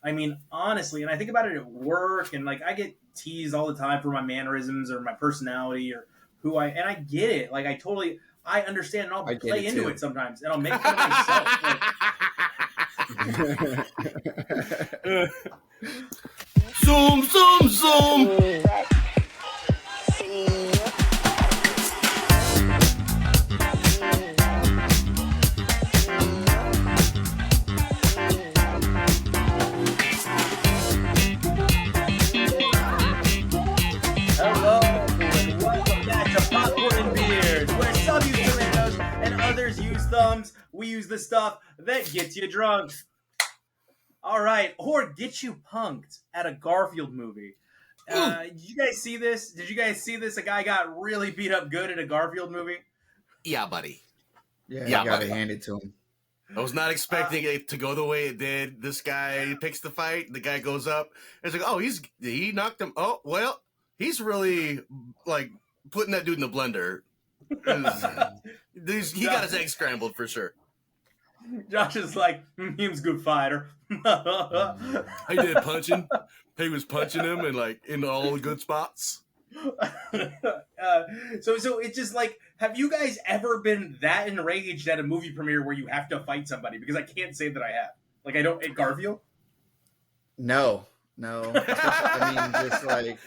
I mean, honestly, and I think about it at work, and like I get teased all the time for my mannerisms or my personality or and I get it. Like I understand, and I'll I get play it into too. it sometimes, and I'll make fun of myself. Like, Zoom, zoom, zoom. hello, and welcome back to Popcorn and Beers, where some use tomatoes and others use thumbs. We use the stuff that gets you drunk. All right, or get you punked at a Garfield movie. Did you guys see this? A guy got really beat up good at a Garfield movie. Yeah, buddy. Yeah, Yeah, you gotta buddy. hand it to him. I was not expecting it to go the way it did. This guy picks the fight. The guy goes up. It's like, oh, he knocked him. Oh, well, he's really like putting that dude in the blender. He got his eggs scrambled for sure. Josh is like, he's a good fighter. He did punching. He was punching him and like in all the good spots. So it's just like, have you guys ever been that enraged at a movie premiere where you have to fight somebody? Because I can't say that I have. Like, I don't at Garfield. No. I mean, just like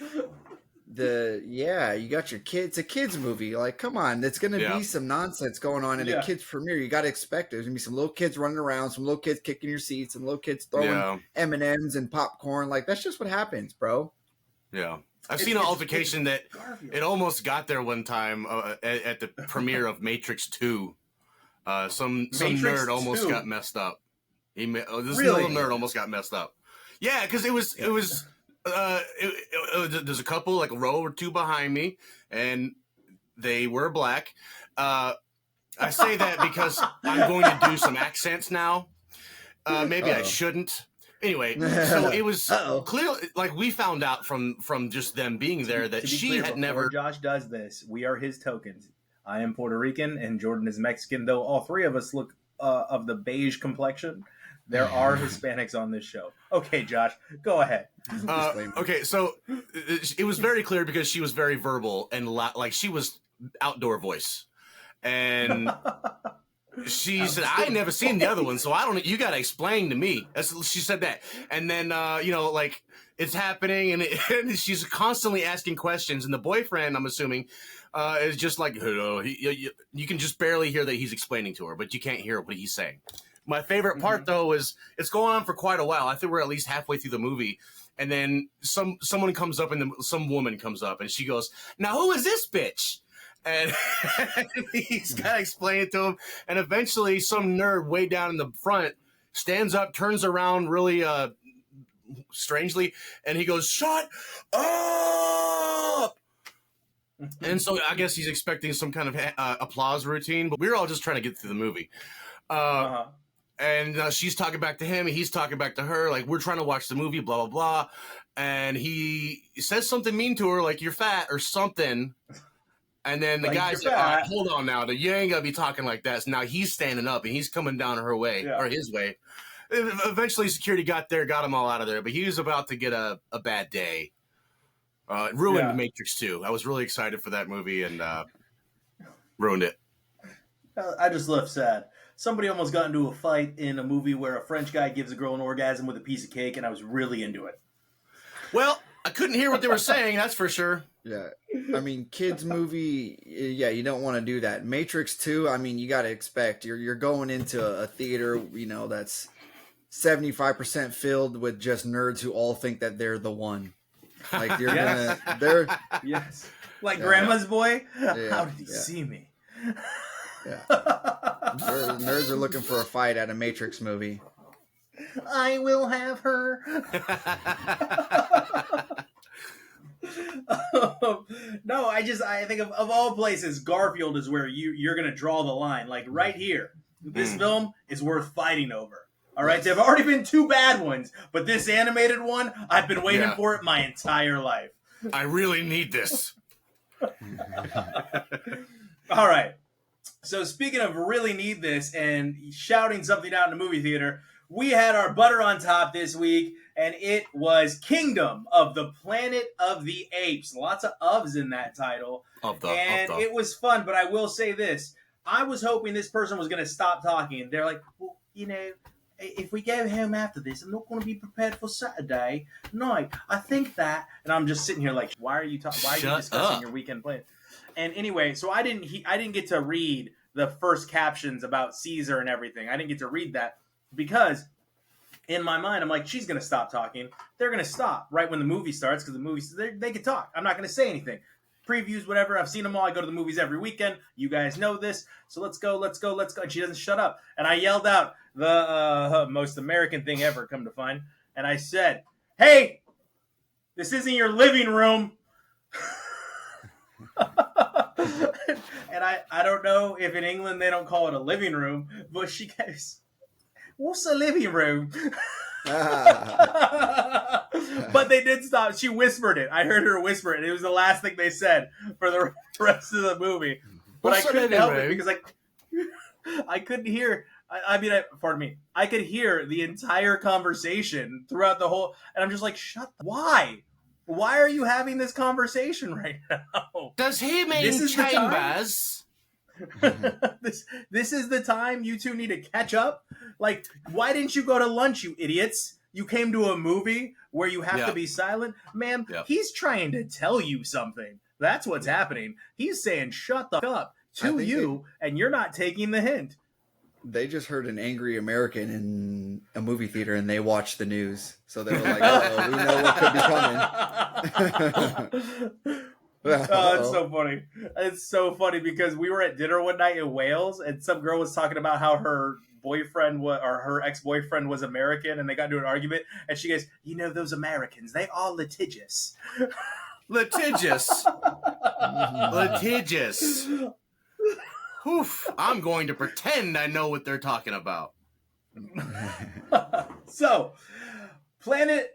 you got your kids. It's a kids movie. Like, come on, there's gonna be some nonsense going on in a kids premiere. You got to expect there's gonna be some little kids running around, some little kids kicking your seats, some little kids throwing M&Ms and popcorn. Like, that's just what happens, bro. Yeah. I've seen an altercation that it almost got there one time at the premiere of Matrix 2. Some nerd almost got messed up. This little nerd almost got messed up. Yeah, because there's a couple like a row or two behind me, and they were black. I say that because I'm going to do some accents now. Maybe I shouldn't. Anyway, so it was clear, like we found out from just them being there that she had never. Josh does this. We are his tokens. I am Puerto Rican and Jordan is Mexican. Though all three of us look of the beige complexion, there are Hispanics on this show. Okay, Josh, go ahead. Okay, so it was very clear because she was very verbal and like she was outdoor voice, and. She said, I ain't never seen the other one, so I don't. You got to explain to me. She said that, and then like it's happening, and she's constantly asking questions, and the boyfriend, I'm assuming, is just like, you can just barely hear that he's explaining to her, but you can't hear what he's saying. My favorite part though is it's going on for quite a while. I think we're at least halfway through the movie, and then someone comes up, and some woman comes up, and she goes, "Now who is this bitch?" And he's got to explain it to him. And eventually some nerd way down in the front stands up, turns around really strangely, and he goes, "Shut up!" And so I guess he's expecting some kind of applause routine, but we're all just trying to get through the movie. And she's talking back to him, and he's talking back to her, like, we're trying to watch the movie, blah, blah, blah. And he says something mean to her, like, "You're fat," or something. And then the guy's like, hold on now. You ain't going to be talking like that. So now he's standing up, and he's coming down her way, or his way. Eventually, security got there, got him all out of there. But he was about to get a bad day. It ruined Matrix 2. I was really excited for that movie, and ruined it. I just left sad. Somebody almost got into a fight in a movie where a French guy gives a girl an orgasm with a piece of cake, and I was really into it. Well, I couldn't hear what they were saying, that's for sure. Yeah. I mean, kids movie, you don't want to do that. Matrix 2, I mean, you got to expect you're going into a theater, that's 75% filled with just nerds who all think that they're the one. Like yes. Like Grandma's Boy? How did he see me? Yeah. Nerds are looking for a fight at a Matrix movie. I will have her. No, I think of all places, Garfield is where you're going to draw the line. Like right here, this film is worth fighting over. All right, there have already been two bad ones, but this animated one, I've been waiting for it my entire life. I really need this. All right. So speaking of really need this and shouting something out in the movie theater, we had our butter on top this week. and it was Kingdom of the Planet of the Apes. Lots of ofs in that title. It was fun, but I will say this. I was hoping this person was going to stop talking. They're like, well, if we go home after this, I'm not going to be prepared for Saturday night. I think that, and I'm just sitting here like, why are you discussing your weekend plan? And anyway, so I didn't get to read the first captions about Caesar and everything. I didn't get to read that because in my mind, I'm like, she's going to stop talking. They're going to stop right when the movie starts because the movies, they can talk. I'm not going to say anything. Previews, whatever. I've seen them all. I go to the movies every weekend. You guys know this. So let's go. And she doesn't shut up. And I yelled out the most American thing ever, come to find. And I said, hey, this isn't your living room. And I don't know if in England they don't call it a living room, but she goes, what's a living room? But they did stop. She whispered it. I heard her whisper it. It was the last thing they said for the rest of the movie. But I couldn't help it because I couldn't hear. Pardon me. I could hear the entire conversation throughout the whole. And I'm just like, why? Why are you having this conversation right now? Does he mean chambers? This is the time you two need to catch up. Like, why didn't you go to lunch, you idiots? You came to a movie where you have to be silent. Ma'am, he's trying to tell you something. That's what's happening. He's saying, shut the fuck up to you, and you're not taking the hint. They just heard an angry American in a movie theater, and they watched the news. So they were like, oh, we know what could be coming. Oh, it's so funny. It's so funny because we were at dinner one night in Wales, and some girl was talking about how her boyfriend or her ex-boyfriend was American, and they got into an argument, and she goes, those Americans, they are litigious. Litigious. Litigious. Oof, I'm going to pretend I know what they're talking about. So,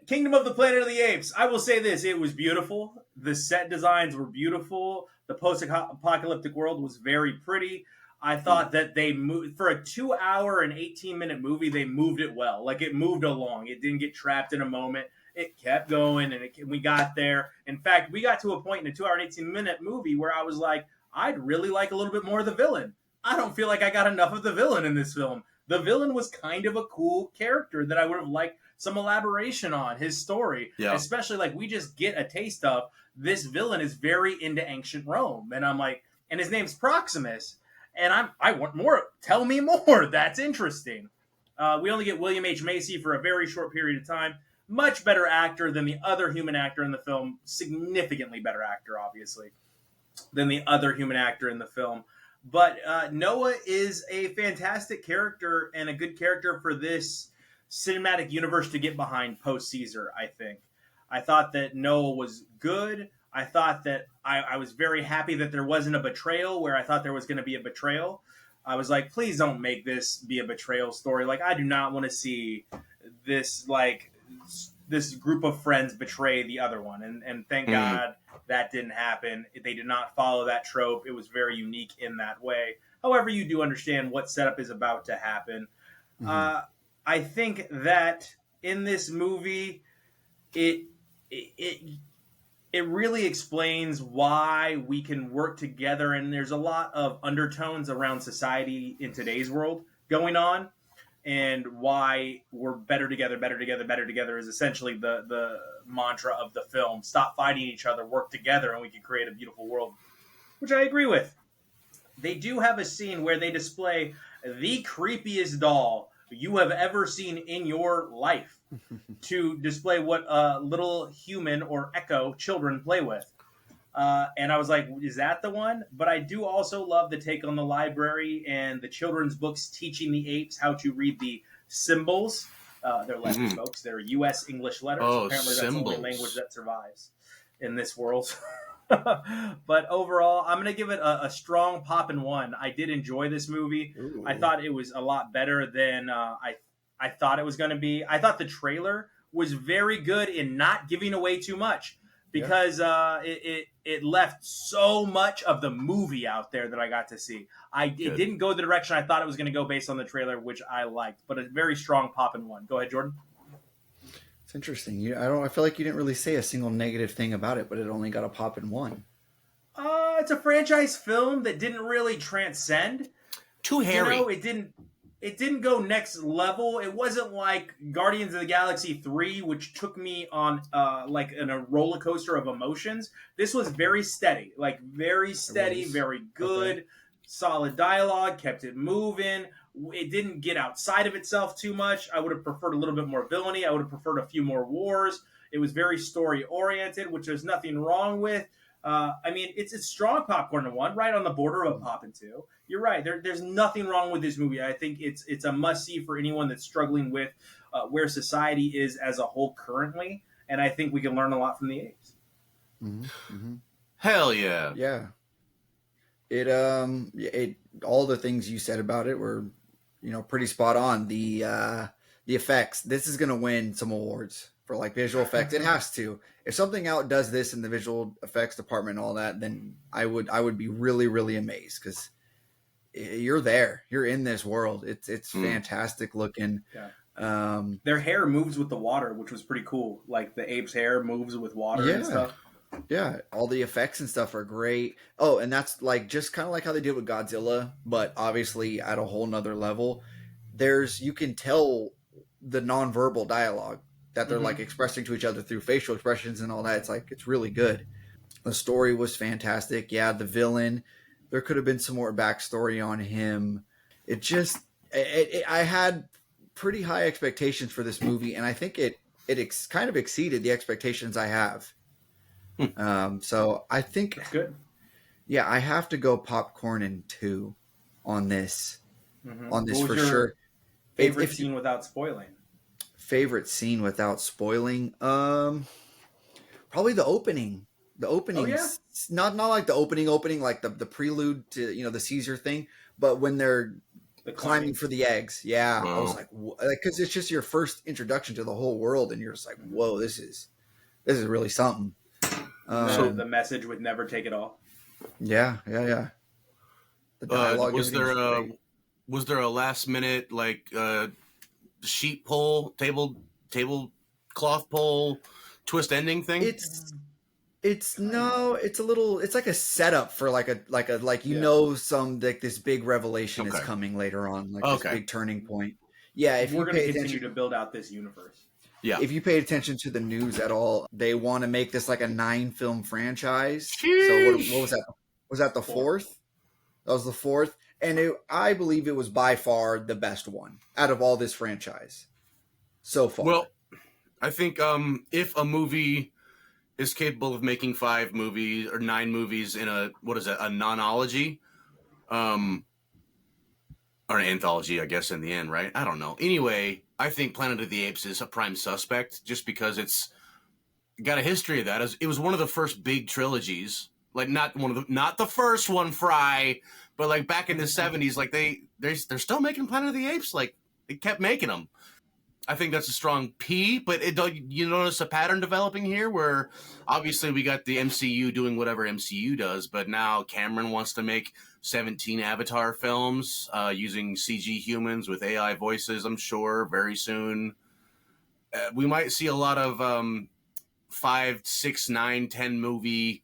Kingdom of the Planet of the Apes. I will say this, it was beautiful. The set designs were beautiful. The post-apocalyptic world was very pretty. I thought that they moved, for a 2-hour and 18-minute movie, they moved it well. Like, it moved along. It didn't get trapped in a moment. It kept going, and we got there. In fact, we got to a point in a 2-hour and 18-minute movie where I was like, I'd really like a little bit more of the villain. I don't feel like I got enough of the villain in this film. The villain was kind of a cool character that I would have liked some elaboration on his story. Yeah. Especially, like, we just get a taste of this villain is very into ancient Rome. And I'm like, and his name's Proximus. And I want more. Tell me more. That's interesting. We only get William H. Macy for a very short period of time. Much better actor than the other human actor in the film. Significantly better actor, obviously, than the other human actor in the film. But Noah is a fantastic character and a good character for this cinematic universe to get behind post-Caesar, I think. I thought that Noah was good. I thought that I was very happy that there wasn't a betrayal where I thought there was going to be a betrayal. I was like, please don't make this be a betrayal story. Like, I do not want to see this, like, this group of friends betray the other one. And thank God that didn't happen. They did not follow that trope. It was very unique in that way. However, you do understand what setup is about to happen. I think that in this movie, it really explains why we can work together, and there's a lot of undertones around society in today's world going on, and why we're better together is essentially the mantra of the film. Stop fighting each other, work together, and we can create a beautiful world, which I agree with. They do have a scene where they display the creepiest doll you have ever seen in your life to display what little human or echo children play with. And I was like, is that the one? But I do also love the take on the library and the children's books teaching the apes how to read the symbols. They're letters, folks. They're U.S. English letters. Apparently that's the only language that survives in this world. But overall, I'm going to give it a strong pop in 1. I did enjoy this movie. Ooh. I thought it was a lot better than I thought it was going to be. I thought the trailer was very good in not giving away too much because it left so much of the movie out there that I got to see. It didn't go the direction I thought it was going to go based on the trailer, which I liked, but a very strong pop in 1. Go ahead, Jordan. It's interesting. I feel like you didn't really say a single negative thing about it, but it only got a pop in one. It's a franchise film that didn't really transcend. Too hairy. It didn't go next level. It wasn't like Guardians of the Galaxy 3, which took me on like in a roller coaster of emotions. This was very steady, very good, okay. Solid dialogue, kept it moving. It didn't get outside of itself too much. I would have preferred a little bit more villainy. I would have preferred a few more wars. It was very story oriented, which there's nothing wrong with. I mean, it's strong popcorn in one, right on the border of a pop in two. You're right. There's nothing wrong with this movie. I think it's a must see for anyone that's struggling with where society is as a whole currently, and I think we can learn a lot from the Apes. Mm-hmm. Mm-hmm. Hell yeah, yeah. It all the things you said about it were, pretty spot on. The effects. This is gonna win some awards for like visual effects. It has to. If something outdoes this in the visual effects department and all that, then I would be really, really amazed, because you're there. You're in this world. It's fantastic looking. Yeah. Their hair moves with the water, which was pretty cool. Like the ape's hair moves with water and stuff. Yeah, all the effects and stuff are great. Oh, and that's like just kind of like how they did with Godzilla, but obviously at a whole nother level. You can tell the nonverbal dialogue that they're like expressing to each other through facial expressions and all that. It's really good. The story was fantastic. Yeah, the villain, there could have been some more backstory on him. I had pretty high expectations for this movie, and I think it kind of exceeded the expectations I have. So I think that's good. Yeah, I have to go popcorn and 2 on this. Mm-hmm. On this what was for your sure. Favorite scene without spoiling? Favorite scene without spoiling? Probably the opening. The opening, not like the opening, like the prelude to the Caesar thing, but when they're climbing for the eggs. Yeah, I was like, because it's just your first introduction to the whole world, and you're just like, whoa, this is really something. So the message would never take it all. Yeah. The dialogue was there a last minute like sheet pole, tablecloth pole twist ending thing? It's like a setup for some like this big revelation is coming later on, like this big turning point. Yeah, if we're going to continue to build out this universe. Yeah. If you paid attention to the news at all, they want to make this like a 9-film franchise. Sheesh. So what was that? Was that the 4th? That was the 4th. And I believe it was by far the best one out of all this franchise so far. Well, I think if a movie is capable of making 5 movies or 9 movies in a nonology, or an anthology, I guess, in the end, right? I don't know. Anyway, I think Planet of the Apes is a prime suspect just because it's got a history of that. It was one of the first big trilogies, like not the first one, Fry, but like back in the 70s, like they're still making Planet of the Apes. Like they kept making them. I think that's a strong P, but you notice a pattern developing here where obviously we got the MCU doing whatever MCU does, but now Cameron wants to make 17 Avatar films using CG humans with AI voices, I'm sure, very soon. We might see a lot of 5, 6, 9, 10 movie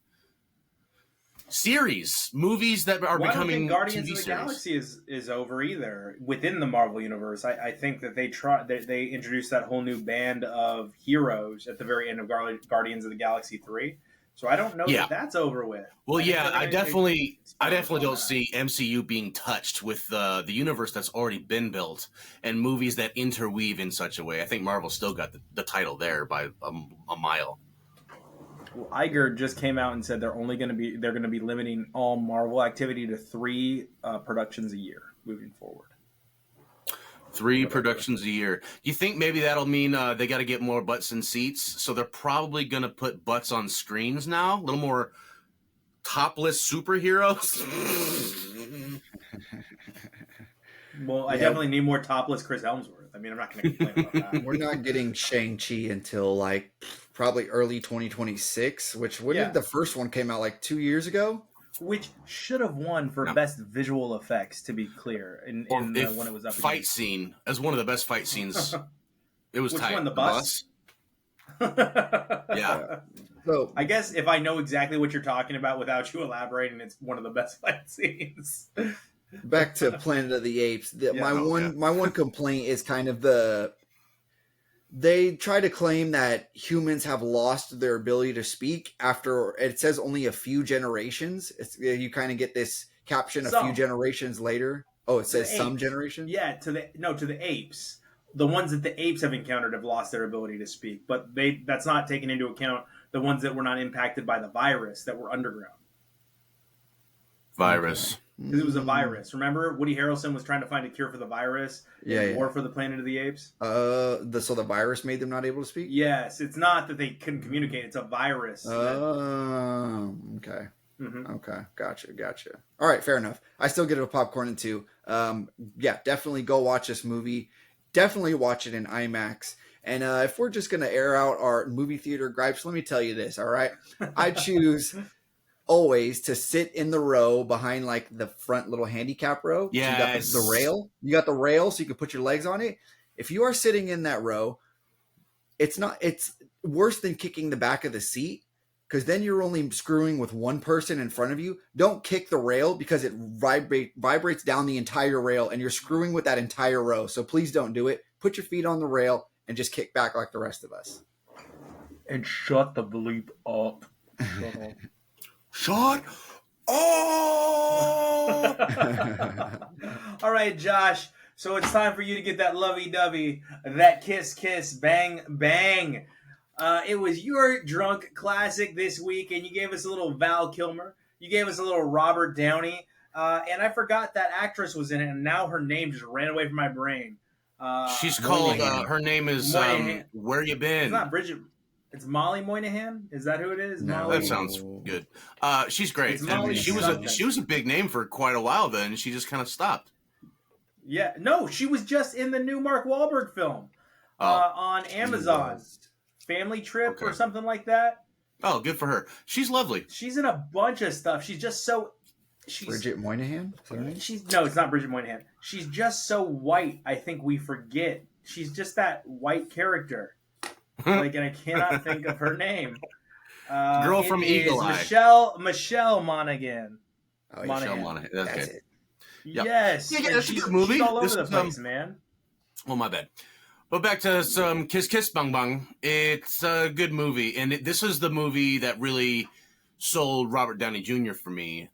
movies that are becoming Guardians TV of the series. Galaxy is over either within the Marvel universe. I think that they introduced that whole new band of heroes at the very end of Guardians of the Galaxy 3. So I don't know if that's over with. Well, I definitely don't see MCU being touched with the universe that's already been built and movies that interweave in such a way. I think Marvel still got the title there by a mile. Well, Iger just came out and said they're going to be limiting all Marvel activity to 3 productions a year moving forward. 3 productions a year. You think maybe that'll mean they got to get more butts in seats? So they're probably going to put butts on screens now. A little more topless superheroes. Well, I definitely need more topless Chris Hemsworth. I mean, I'm not going to complain about that. We're not getting Shang-Chi until like probably early 2026, which did the first one came out like 2 years ago? Which should have won for best visual effects, to be clear, when it was up. Fight scene as one of the best fight scenes. It was Which tight. one, the bus? Yeah. So I guess if I know exactly what you're talking about without you elaborating, it's one of the best fight scenes. back to Planet of the Apes. Yeah. My one complaint is kind of they try to claim that humans have lost their ability to speak after it says only a few generations. You kind of get this caption a few generations later. Oh, it says some generations. Yeah, to the apes. The ones that the apes have encountered have lost their ability to speak, but that's not taking into account the ones that were not impacted by the virus that were underground. Virus. Because it was a virus. Remember, Woody Harrelson was trying to find a cure for the virus in War for the Planet of the Apes? So the virus made them not able to speak? Yes, it's not that they couldn't communicate. It's a virus. Oh, okay. Mm-hmm. Okay, gotcha. All right, fair enough. I still get it a popcorn in two. Yeah, definitely go watch this movie. Definitely watch it in IMAX. And if we're just going to air out our movie theater gripes, let me tell you this, all right? I choose always to sit in the row behind like the front little handicap row. Yes. So you got the rail. You got the rail so you can put your legs on it. If you are sitting in that row, it's worse than kicking the back of the seat, because then you're only screwing with one person in front of you. Don't kick the rail because it vibrates down the entire rail and you're screwing with that entire row. So please don't do it. Put your feet on the rail and just kick back like the rest of us. And shut the bleep up. Shut up! All right, Josh. So it's time for you to get that lovey-dovey, that kiss, bang, bang. It was your drunk classic this week, and you gave us a little Val Kilmer. You gave us a little Robert Downey. And I forgot that actress was in it, and now her name just ran away from my brain. She's called, her name is Where You Been? It's not Bridget. It's Molly Moynihan. Is that who it is? No. Molly? That sounds good. She's great. She was a big name for quite a while then, and she just kind of stopped. Yeah, no, she was just in the new Mark Wahlberg film on Amazon, Family Trip or something like that. Oh, good for her. She's lovely. She's in a bunch of stuff. She's just so. Bridget Moynihan? No, it's not Bridget Moynihan. She's just so white. I think we forget. She's just that white character. And I cannot think of her name. Girl from Eagle Eye. Michelle Monaghan. Oh, Michelle Monaghan. That's it. Yep. Yes. Yeah, that's a good movie. She's all over the place, man. Oh, my bad. But back to some Kiss Kiss Bang Bang. It's a good movie. And this is the movie that really sold Robert Downey Jr. for me.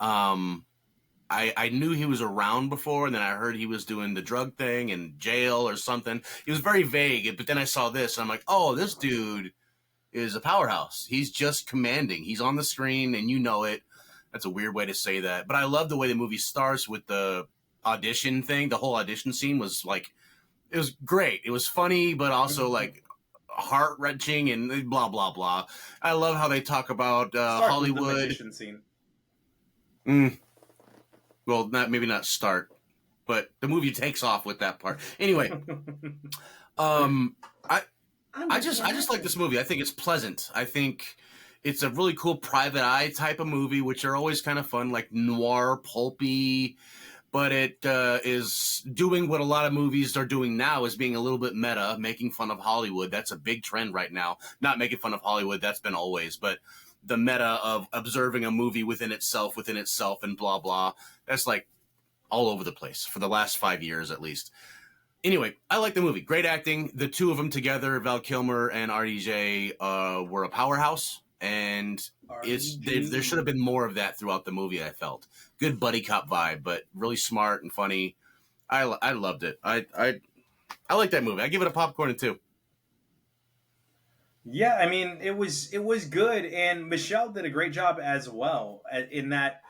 I knew he was around before, and then I heard he was doing the drug thing in jail or something. He was very vague, but then I saw this, and I'm like, oh, this dude is a powerhouse. He's just commanding. He's on the screen, and you know it. That's a weird way to say that. But I love the way the movie starts with the audition thing. The whole audition scene was it was great. It was funny, but also heart-wrenching and blah, blah, blah. I love how they talk about Hollywood. With the magician scene. Well, maybe not start, but the movie takes off with that part. Anyway, I just like this movie. I think it's pleasant. I think it's a really cool private eye type of movie, which are always kind of fun, like noir, pulpy. But it is doing what a lot of movies are doing now, is being a little bit meta, making fun of Hollywood. That's a big trend right now. Not making fun of Hollywood. That's been always, but the meta of observing a movie within itself, and blah, blah. That's all over the place for the last 5 years, at least. Anyway, I like the movie. Great acting. The two of them together, Val Kilmer and RDJ, were a powerhouse. And there should have been more of that throughout the movie, I felt. Good buddy cop vibe, but really smart and funny. I loved it. I like that movie. I give it a popcorn and 2. Yeah, I mean, it was good, and Michelle did a great job as well in that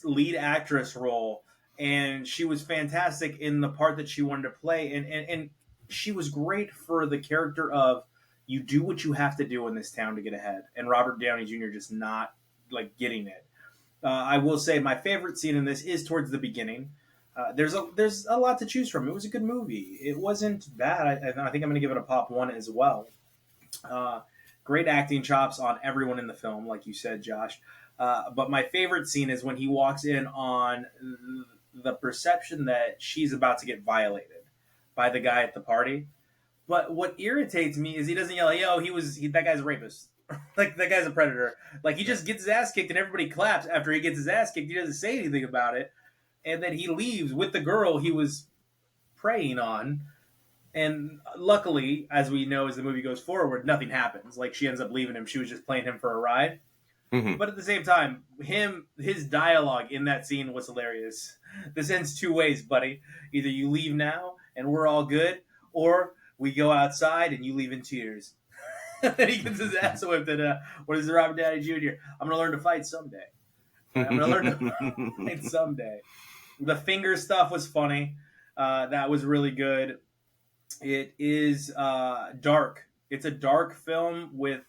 lead actress role, and she was fantastic in the part that she wanted to play, and she was great for the character of, you do what you have to do in this town to get ahead, and Robert Downey Jr. just not getting it. I will say my favorite scene in this is towards the beginning. There's a lot to choose from. It was a good movie. It wasn't bad. I think I'm going to give it a pop 1 as well. Great acting chops on everyone in the film, like you said, Josh. But my favorite scene is when he walks in on the perception that she's about to get violated by the guy at the party. But what irritates me is he doesn't yell, "Yo, that guy's a rapist." Like that guy's a predator. Like he just gets his ass kicked and everybody claps after he gets his ass kicked. He doesn't say anything about it, and then he leaves with the girl he was preying on. And luckily, as we know, as the movie goes forward, nothing happens. Like she ends up leaving him. She was just playing him for a ride. Mm-hmm. But at the same time, his dialogue in that scene was hilarious. This ends two ways, buddy. Either you leave now and we're all good, or we go outside and you leave in tears. Then he gets his ass whipped. And what is it, Robert Downey Jr.? I'm gonna learn to fight someday. I'm gonna learn to fight someday. The finger stuff was funny. That was really good. It is dark. It's a dark film with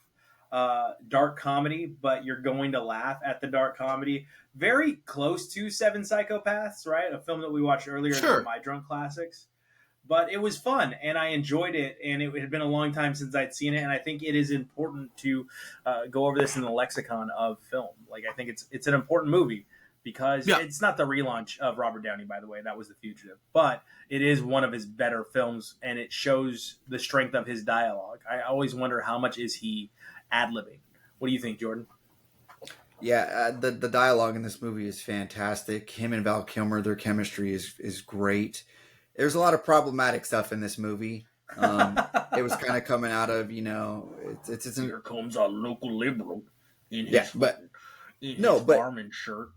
dark comedy, but you're going to laugh at the dark comedy. Very close to Seven Psychopaths, right? A film that we watched earlier in My Drunk Classics. But it was fun, and I enjoyed it, and it had been a long time since I'd seen it, and I think it is important to go over this in the lexicon of film. Like, I think it's an important movie because it's not the relaunch of Robert Downey, by the way. That was The Fugitive. But it is one of his better films, and it shows the strength of his dialogue. I always wonder how much is he ad-libbing. What do you think, Jordan? Yeah, the dialogue in this movie is fantastic. Him and Val Kilmer, their chemistry is great. There's a lot of problematic stuff in this movie. It was kind of coming out of, it's Here comes a local liberal in his farming shirt.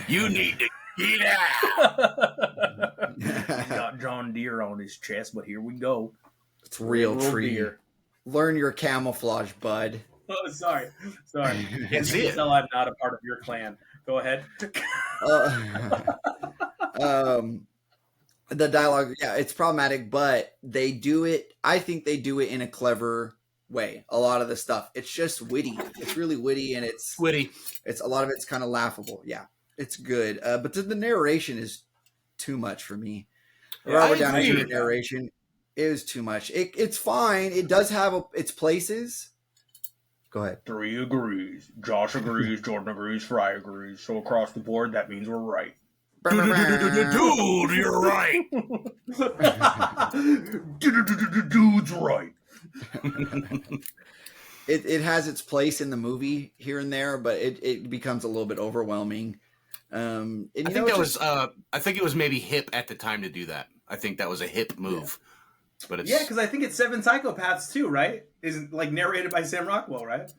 You need to get out. He's got John Deere on his chest, but here we go. It's real tree. Learn your camouflage, bud. Oh, sorry. Can't see it. Tell I'm not a part of your clan. Go ahead. The dialogue, it's problematic, but they do it. I think they do it in a clever way. A lot of the stuff, it's just witty. It's really witty, and it's witty. It's a lot of it's kind of laughable. Yeah, it's good. But the narration is too much for me. Robert Downey Jr. narration is too much. It's fine. It does have its places. Go ahead. 3 agrees. Josh agrees. Jordan agrees. Fry agrees. So across the board, that means we're right. Dude, you're right. Dude's right. It has its place in the movie here and there, but it becomes a little bit overwhelming. I think it was maybe hip at the time to do that. I think that was a hip move. Yeah. But it's because I think it's Seven Psychopaths too, right? Is like narrated by Sam Rockwell, right?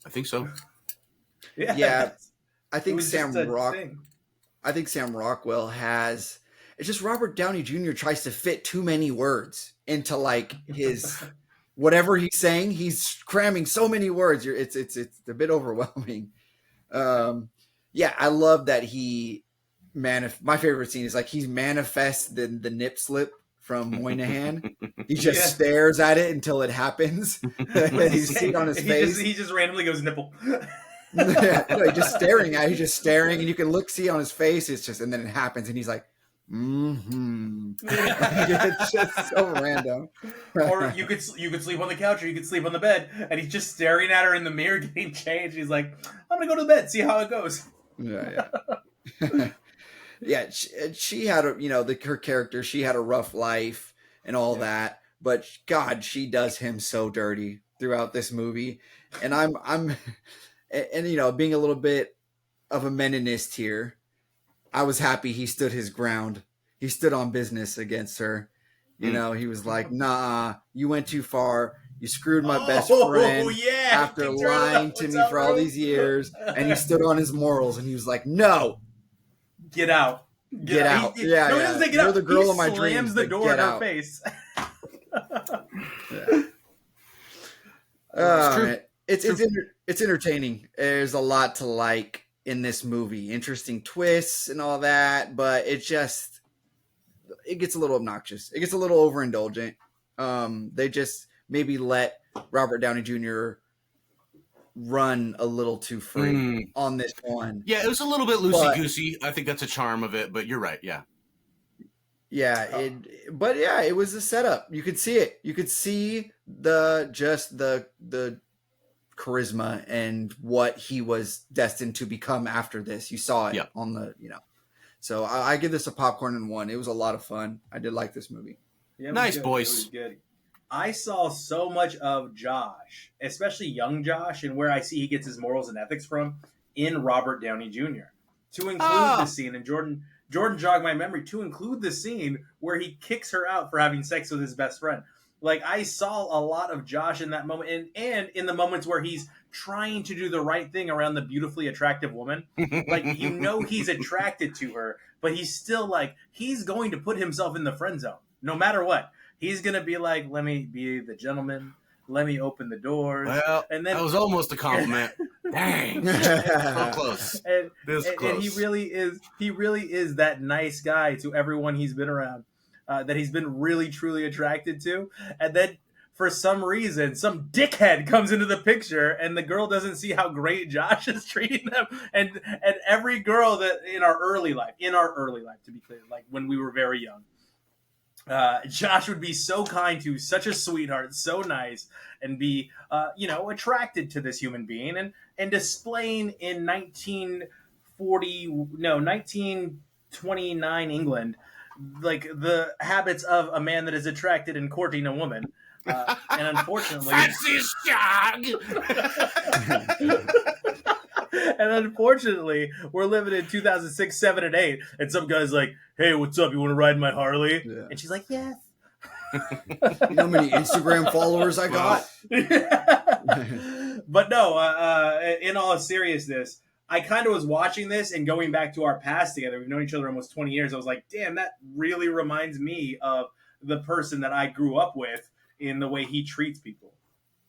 I think so. Yeah. I think I think Sam Rockwell has. It's just Robert Downey Jr. tries to fit too many words into like his whatever he's saying. He's cramming so many words. It's a bit overwhelming. I love that he my favorite scene is like he manifests the nip slip from Moynihan. He just stares at it until it happens. He's sitting on his face. He just randomly goes nipple. He's just staring at it. He's just staring, and you can see on his face. It's just, and then it happens, and he's like, It's just so random. Or you could sleep on the couch, or you could sleep on the bed, and he's just staring at her in the mirror, getting changed. He's like, I'm gonna go to the bed, see how it goes. Yeah. She had her character. She had a rough life and all that, but God, she does him so dirty throughout this movie, and I'm. And, being a little bit of a meninist here, I was happy he stood his ground. He stood on business against her. He was like, nah, you went too far. You screwed my best friend after lying to me for all these years. And he stood on his morals, and he was like, no. Get out. Get out. He doesn't say get out. You're the girl of my dreams. Slams the door in her face. It's entertaining. There's a lot to like in this movie. Interesting twists and all that, but it gets a little obnoxious. It gets a little overindulgent. They just maybe let Robert Downey Jr. run a little too free on this one. Yeah, it was a little bit loosey-goosey. I think that's a charm of it, but you're right, yeah. Yeah, it was a setup. You could see it. You could see the charisma and what he was destined to become after this. You saw it on the, So I give this a popcorn and 1. It was a lot of fun. I did like this movie. Yeah, nice, boys. It was good. I saw so much of Josh, especially young Josh, and where I see he gets his morals and ethics from in Robert Downey Jr. To include the scene, and Jordan jogged my memory to include the scene where he kicks her out for having sex with his best friend. Like, I saw a lot of Josh in that moment, and in the moments where he's trying to do the right thing around the beautifully attractive woman. Like, you know he's attracted to her, but he's still like, he's going to put himself in the friend zone, no matter what. He's going to be like, let me be the gentleman, let me open the doors. Well, and then, that was almost a compliment. Dang. So close. And Close. he really is that nice guy to everyone he's been around. That he's been really truly attracted to, and then for some reason some dickhead comes into the picture and the girl doesn't see how great Josh is treating them, and every girl that in our early life, to be clear, like when we were very young, Josh would be so kind to, such a sweetheart, so nice, and be attracted to this human being, and displaying in 1929 England, like the habits of a man that is attracted and courting a woman, and unfortunately, Fancy shag. and unfortunately, we're living in 2006, 7, and 8, and some guy's like, "Hey, what's up? You want to ride my Harley?" Yeah. And she's like, "Yes." You know how many Instagram followers I got? But no, in all seriousness, I kind of was watching this and going back to our past together. We've known each other almost 20 years. I was like, damn, that really reminds me of the person that I grew up with in the way he treats people.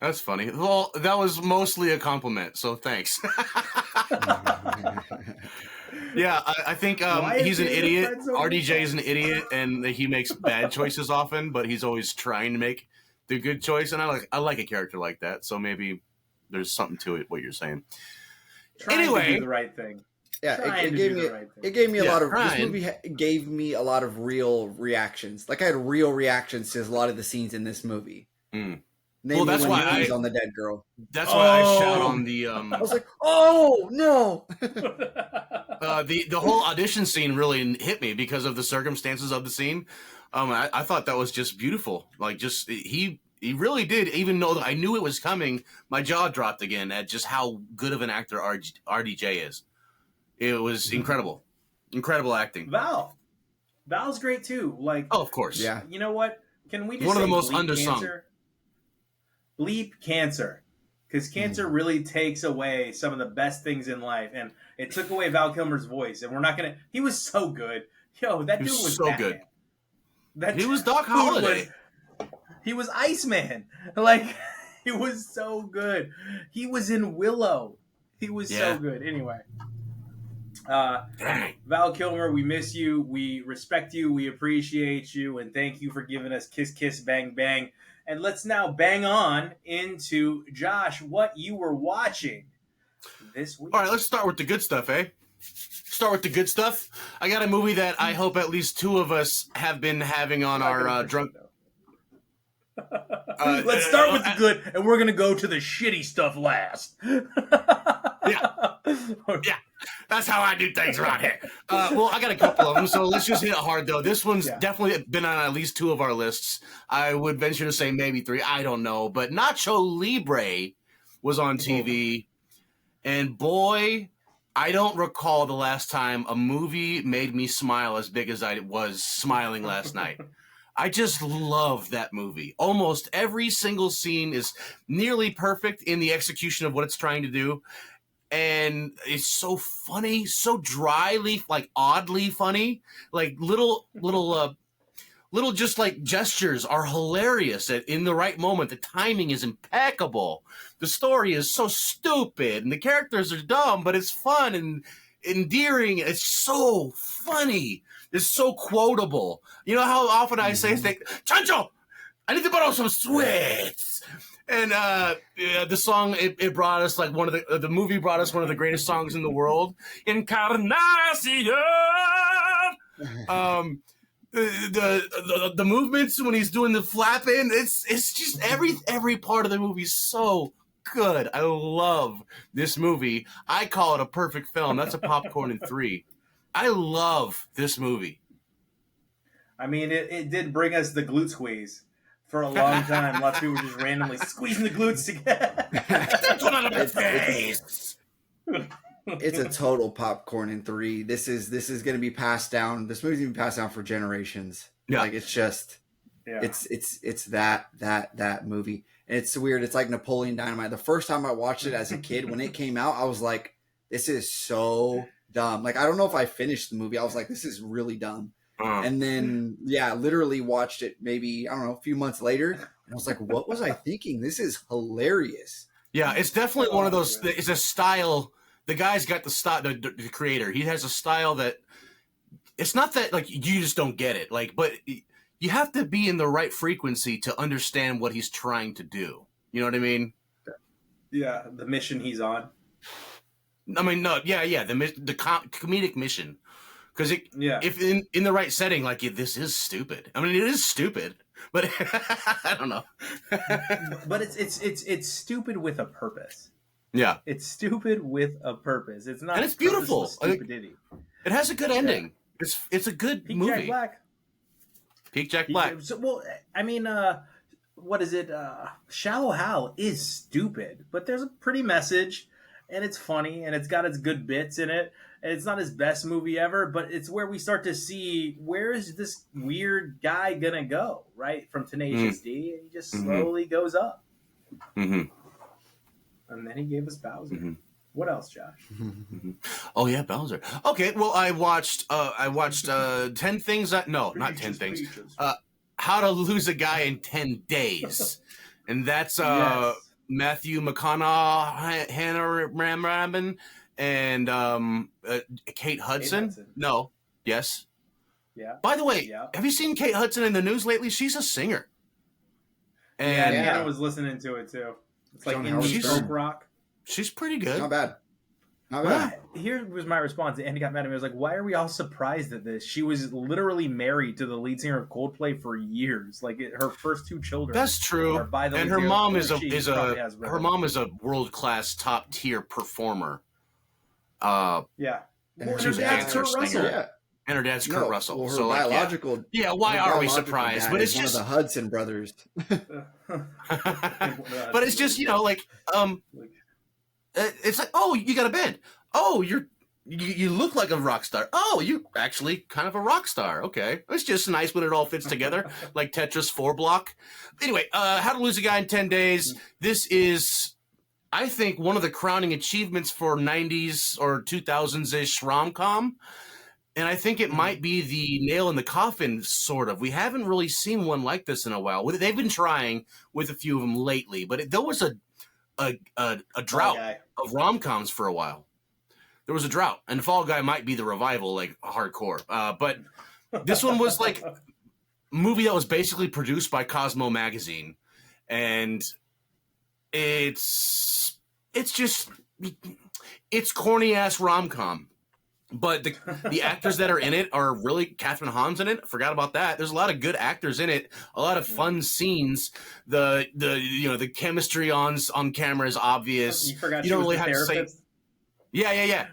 That's funny. Well, that was mostly a compliment, so thanks. Yeah, I think he's an idiot. RDJ is an idiot, and he makes bad choices often, but he's always trying to make the good choice, and I like a character like that, so maybe there's something to it, what you're saying. Trying to do the right thing. Yeah, it gave me a lot of. This movie gave me a lot of real reactions. Like, I had real reactions to a lot of the scenes in this movie. Mm. Well, that's why he's on the dead girl. That's why I shout on the. I was like, "Oh no!" The whole audition scene really hit me because of the circumstances of the scene. I thought that was just beautiful. Like, just he really did. Even though I knew it was coming, my jaw dropped again at just how good of an actor RDJ is. It was incredible, incredible acting. Val's great too. Like, oh, of course, yeah. You know what? Can we just one of say the most bleep undersung? Cancer? Bleep cancer, because cancer really takes away some of the best things in life, and it took away Val Kilmer's voice. And we're not gonna. He was so good. Yo, that dude was so Batman. good. He was Doc Holliday. He was Iceman. Like, he was so good. He was in Willow. He was so good. Anyway. Val Kilmer, we miss you. We respect you. We appreciate you. And thank you for giving us Kiss, Kiss, Bang, Bang. And let's now bang on into, Josh, what you were watching this week. All right, let's start with the good stuff, eh? Start with the good stuff. I got a movie that I hope at least two of us have been having on our drunk... Let's start with the good, and we're going to go to the shitty stuff last. Yeah, that's how I do things around here. Well, I got a couple of them, so let's just hit it hard, though. This one's definitely been on at least two of our lists. I would venture to say maybe three. I don't know. But Nacho Libre was on TV, and boy, I don't recall the last time a movie made me smile as big as I was smiling last night. I just love that movie. Almost every single scene is nearly perfect in the execution of what it's trying to do. And it's so funny, so dryly, like oddly funny. Like little just like gestures are hilarious in the right moment. The timing is impeccable. The story is so stupid and the characters are dumb, but it's fun and endearing. It's so funny. It's so quotable. You know how often I say, Chancho, I need to borrow some sweets. And the song, it brought us like the movie brought us one of the greatest songs in the world. Encarnacion. The movements when he's doing the flapping, it's just every part of the movie is so good. I love this movie. I call it a perfect film. That's a popcorn in 3. I love this movie. I mean, it did bring us the glute squeeze for a long time. Lots of people were just randomly squeezing the glutes together. It's a total popcorn in 3. This is going to be passed down. This movie's going to be passed down for generations. Yeah. Like it's just, it's that movie. And it's weird. It's like Napoleon Dynamite. The first time I watched it as a kid, when it came out, I was like, this is so dumb. Like, I don't know if I finished the movie. I was like, this is really dumb. And then, literally watched it maybe, I don't know, a few months later. And I was like, what was I thinking? This is hilarious. Yeah, it's definitely one of those, it's a style. The guy's got the style, the creator. He has a style that, it's not that, like, you just don't get it. Like, but you have to be in the right frequency to understand what he's trying to do. You know what I mean? Yeah, the mission he's on. I mean, no, the comedic mission. Because if in the right setting, like, this is stupid. I mean, it is stupid, but I don't know. But it's stupid with a purpose. Yeah, it's stupid with a purpose. It's not, and it's beautiful. Stupidity. It has a good ending. Yeah. It's a good movie. Jack Black. Peak Jack Black. Well, I mean, what is it? Shallow Hal is stupid, but there's a pretty message, and it's funny, and it's got its good bits in it. And it's not his best movie ever, but it's where we start to see where is this weird guy gonna go, right? From Tenacious D, and he just slowly goes up. And then he gave us Bowser. What else, Josh? Oh yeah, Bowser. Okay, well I watched 10 things that not 10 things. How to Lose a Guy in 10 Days. And that's Matthew McConaughey, Hannah Ramraman, and Kate Hudson. No. Yes. Yeah. By the way, have you seen Kate Hudson in the news lately? She's a singer. And Hannah was listening to it too. It's like indie folk rock. She's pretty good. Not bad. Not bad. Here was my response. Andy got mad at me. I was like, why are we all surprised at this? She was literally married to the lead singer of Coldplay for years. Like her first 2 children. That's true. And her mom is a world-class top tier performer. And she was a dancer singer. Yeah. And her dad's Kurt Russell. Well, her so biological. Why are we surprised? But it's one just of the Hudson brothers. But it's just, it's like, oh, you got a band. Oh, you look like a rock star. Oh, you're actually kind of a rock star. Okay. It's just nice when it all fits together, like Tetris 4 block. Anyway, How to Lose a Guy in 10 Days. This is, I think, one of the crowning achievements for 90s or 2000s-ish rom-com. And I think it might be the nail in the coffin, sort of. We haven't really seen one like this in a while. They've been trying with a few of them lately, but there was a drought of rom-coms for a while. There was a drought, and Fall Guy might be the revival, like hardcore. But this one was like a movie that was basically produced by Cosmo Magazine, and it's corny ass rom-com. But the actors that are in it are really Catherine Hahn's in it. I forgot about that. There's a lot of good actors in it. A lot of fun scenes. The chemistry on camera is obvious. You forgot you don't really have to say. Yeah.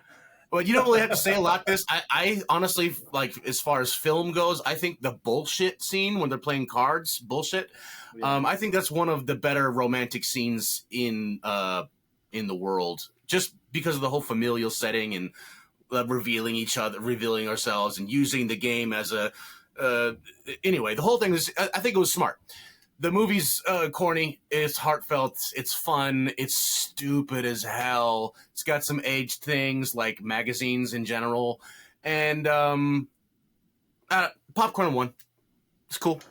Well, you don't really have to say a lot. I honestly, like, as far as film goes, I think the bullshit scene when they're playing cards, bullshit. Yeah. I think that's one of the better romantic scenes in the world, just because of the whole familial setting and revealing ourselves and using the game as a anyway, the whole thing is, I think it was smart. The movie's corny, it's heartfelt, it's fun, it's stupid as hell. It's got some aged things like magazines in general, and popcorn one. It's cool.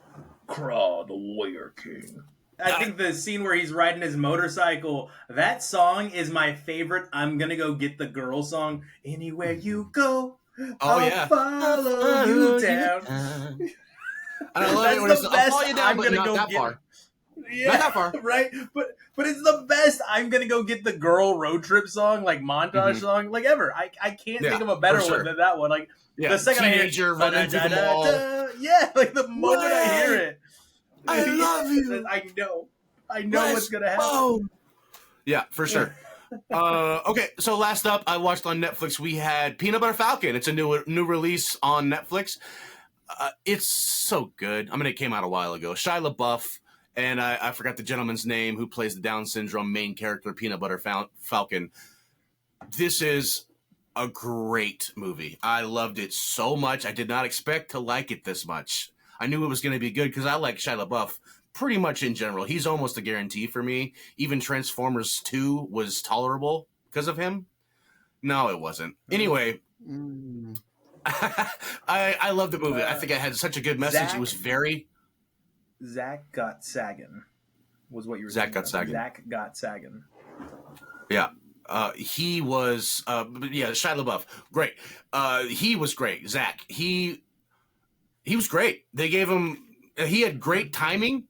Craw, the Warrior King. I think the scene where he's riding his motorcycle, that song is my favorite I'm Gonna Go Get the Girl song. Anywhere you go, I'll follow you down. I love it when it's, I'll follow you down, but not that far. Yeah, not that far. Right? But it's the best I'm Gonna Go Get the Girl road trip song, like montage song, like ever. I can't think of a better one than that one. Like the second Teenager I hear running through the mall. Like the moment I hear it. I love you. I know what's gonna happen. Yeah, for sure. Okay, so last up, I watched on Netflix. We had Peanut Butter Falcon. It's a new release on Netflix. It's so good. I mean, it came out a while ago. Shia LaBeouf, and I forgot the gentleman's name who plays the Down syndrome main character, Peanut Butter Falcon. This is a great movie. I loved it so much. I did not expect to like it this much. I knew it was going to be good because I like Shia LaBeouf pretty much in general. He's almost a guarantee for me. Even Transformers 2 was tolerable because of him. No, it wasn't. Anyway, I love the movie. I think it had such a good message. It was very... Zach got sagging was what you were Zach saying. got sagging. Zach got sagging. Yeah. He was, Shia LaBeouf, great. He was great. Zach, he was great. They gave him, he had great timing.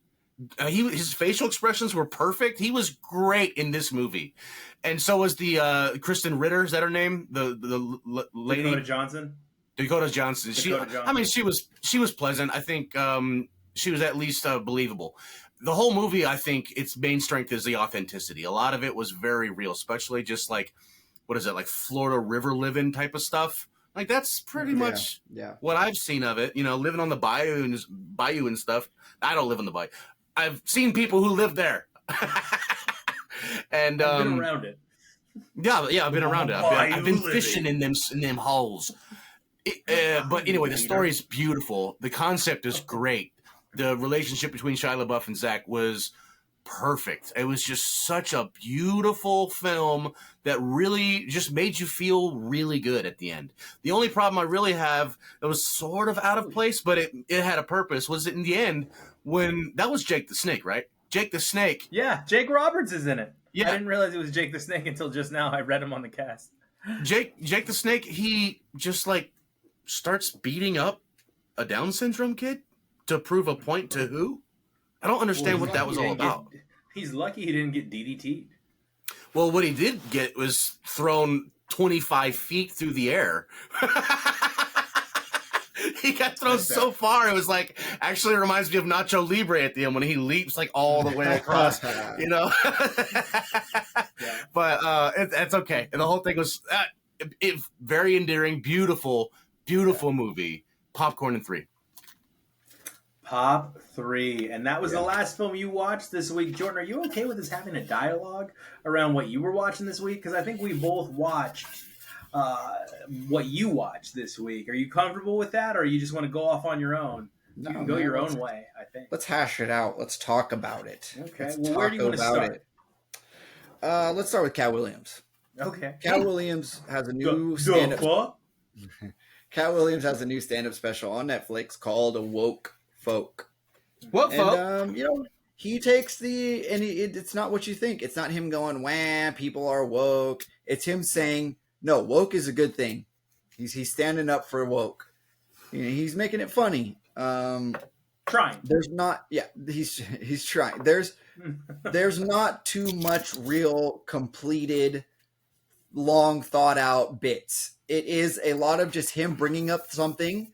His facial expressions were perfect. He was great in this movie. And so was the Kristen Ritter, is that her name? The lady? Dakota Johnson. Dakota Johnson. I mean, she was pleasant. I think she was at least believable. The whole movie, I think its main strength is the authenticity. A lot of it was very real, especially just like, what is it, like Florida river living type of stuff. Like that's pretty much what I've seen of it. You know, living on the bayou and stuff. I don't live on the bayou. I've seen people who live there. And I've been around it. Yeah, I've been around it. I've been fishing in them holes. But anyway, the story is beautiful. The concept is great. The relationship between Shia LaBeouf and Zach was perfect. It was just such a beautiful film that really just made you feel really good at the end. The only problem I really have that was sort of out of place, but it had a purpose, was in the end when that was Jake the Snake, right? Jake the Snake. Yeah, Jake Roberts is in it. Yeah. I didn't realize it was Jake the Snake until just now. I read him on the cast. Jake the Snake, he just like starts beating up a Down syndrome kid to prove a point to who? I don't understand what that was all about. He's lucky he didn't get DDT'd. Well, what he did get was thrown 25 feet through the air. He got thrown so far, it was like, actually reminds me of Nacho Libre at the end when he leaps like all the way across, you know? But that's okay. And the whole thing was very endearing, beautiful movie. Popcorn and 3. Pop 3. And that was the last film you watched this week. Jordan, are you okay with us having a dialogue around what you were watching this week? Because I think we both watched what you watched this week. Are you comfortable with that, or you just want to go off on your own? You can go your own way, I think. Let's hash it out. Let's talk about it. Okay. Well, where do you want to start? Let's start with Cat Williams. Okay. Cat Williams has a new stand-up. Cat Williams has a new stand-up special on Netflix called Woke Folk. Woke Folk. You know, he takes it's not what you think. It's not him going, "Wah, people are woke." It's him saying, "No, woke is a good thing." He's standing up for woke. You know, he's making it funny. Trying. There's not. Yeah, he's trying. There's not too much real completed, long thought out bits. It is a lot of just him bringing up something.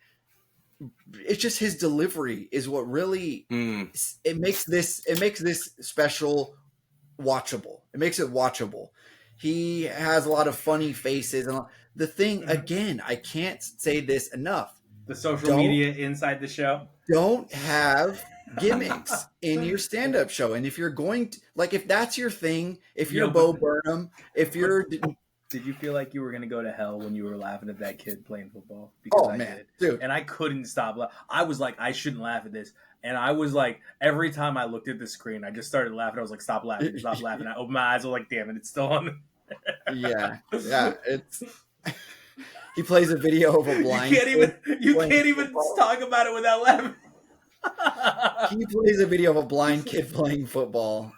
It's just his delivery is what really it makes this special watchable. It makes it watchable. He has a lot of funny faces, and the thing again, I can't say this enough. The social media inside the show. Don't have gimmicks in your stand-up show, and if you're going to, like, if that's your thing, if you're Bo Burnham, if you're. Did you feel like you were going to go to hell when you were laughing at that kid playing football? Because I did. Dude. And I couldn't stop laughing. I was like, I shouldn't laugh at this. And I was like, every time I looked at the screen, I just started laughing. I was like, stop laughing, stop laughing. I opened my eyes. I was like, damn it, it's still on. Yeah. It's. He plays a video of a blind. You can't even talk about it without laughing. He plays a video of a blind kid playing football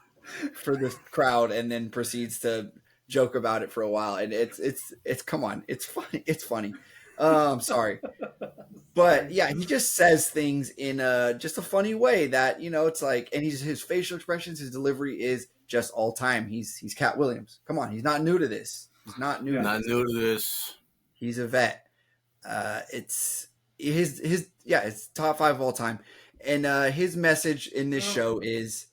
for the crowd, and then proceeds to joke about it for a while. And it's come on, it's funny. Sorry, but yeah, he just says things in just a funny way that, you know, it's like, and his facial expressions, his delivery is just all time. He's Cat Williams. Come on, he's not new to this. He's not new. New to this. He's a vet. It's it's top 5 of all time, and his message in this show is.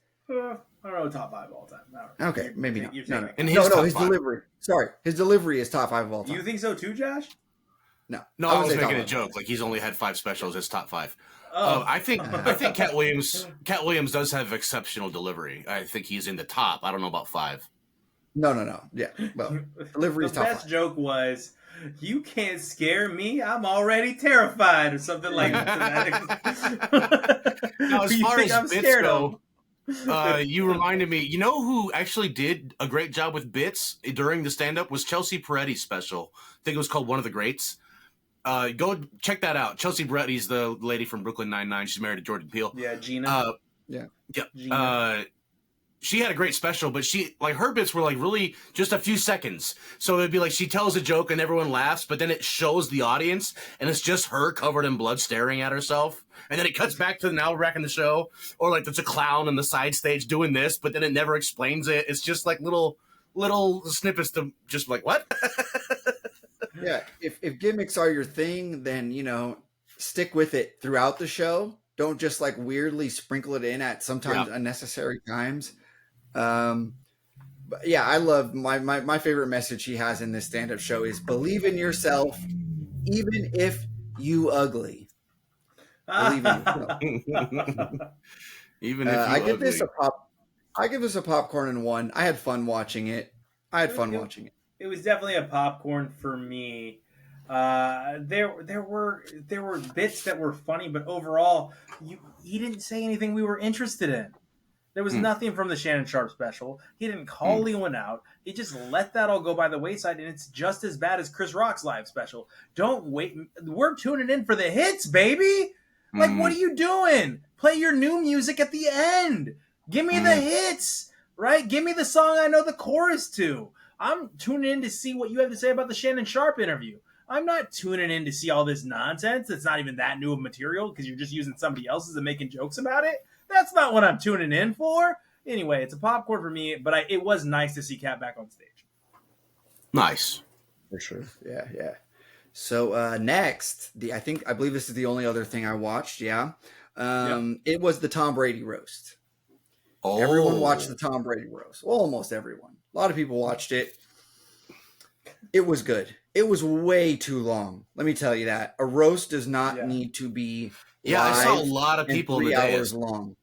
I don't know, top 5 of all time. Okay, maybe not. No. And his delivery. Sorry, his delivery is top 5 of all time. You think so too, Josh? No, I was making a joke. Like, he's only had 5 specials as top 5. Oh, I think Cat Williams does have exceptional delivery. I think he's in the top. I don't know about 5. No. Yeah. Well, delivery's the top best 5. joke was, "You can't scare me. I'm already terrified," or something like that. Now, as You far think as I'm bits scared go, of? you reminded me. You know who actually did a great job with bits during the stand-up was Chelsea Peretti's special. I think it was called One of the Greats. Go check that out. Chelsea Peretti's the lady from Brooklyn Nine-Nine. She's married to Jordan Peele. Yeah, Gina. Yeah. Yeah. She had a great special, but her bits were like really just a few seconds. So it'd be like she tells a joke and everyone laughs, but then it shows the audience and it's just her covered in blood staring at herself. And then it cuts back to now back in the show, or like there's a clown on the side stage doing this, but then it never explains it. It's just like little snippets to just like, what? Yeah. If gimmicks are your thing, then stick with it throughout the show. Don't just like weirdly sprinkle it in at sometimes unnecessary times. But yeah, I love my favorite message he has in this stand-up show is believe in yourself, even if you ugly. Believe in yourself. Even if you I give ugly. this a popcorn and 1. I had fun watching it. Watching it. It was definitely a popcorn for me. There were bits that were funny, but overall, he didn't say anything we were interested in. There was nothing from the Shannon Sharpe special. He didn't call Leland out. He just let that all go by the wayside, and it's just as bad as Chris Rock's live special. Don't wait. We're tuning in for the hits, baby. Like, what are you doing? Play your new music at the end. Give me the hits, right? Give me the song I know the chorus to. I'm tuning in to see what you have to say about the Shannon Sharpe interview. I'm not tuning in to see all this nonsense that's not even that new of material because you're just using somebody else's and making jokes about it. That's not what I'm tuning in for. Anyway, it's a popcorn for me, but it was nice to see Cat back on stage. Nice. For sure. Yeah. So next, I believe this is the only other thing I watched. Yeah. It was the Tom Brady roast. Oh. Everyone watched the Tom Brady roast. Well, almost everyone. A lot of people watched it. It was good. It was way too long. Let me tell you that. A roast does not need to be I saw a lot of people 3 hours long.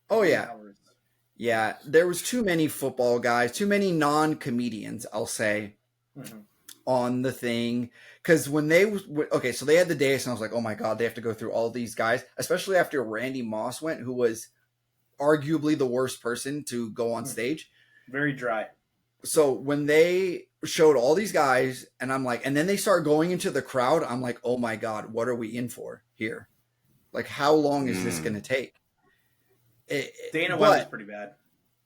Oh, yeah. Yeah, there was too many football guys, too many non-comedians, I'll say, on the thing. Because when so they had the dais, and I was like, oh my God, they have to go through all these guys, especially after Randy Moss went, who was arguably the worst person to go on stage. Very dry. So when they showed all these guys, and I'm like, and then they start going into the crowd, I'm like, oh my God, what are we in for here? Like, how long is this going to take? Dana White was pretty bad.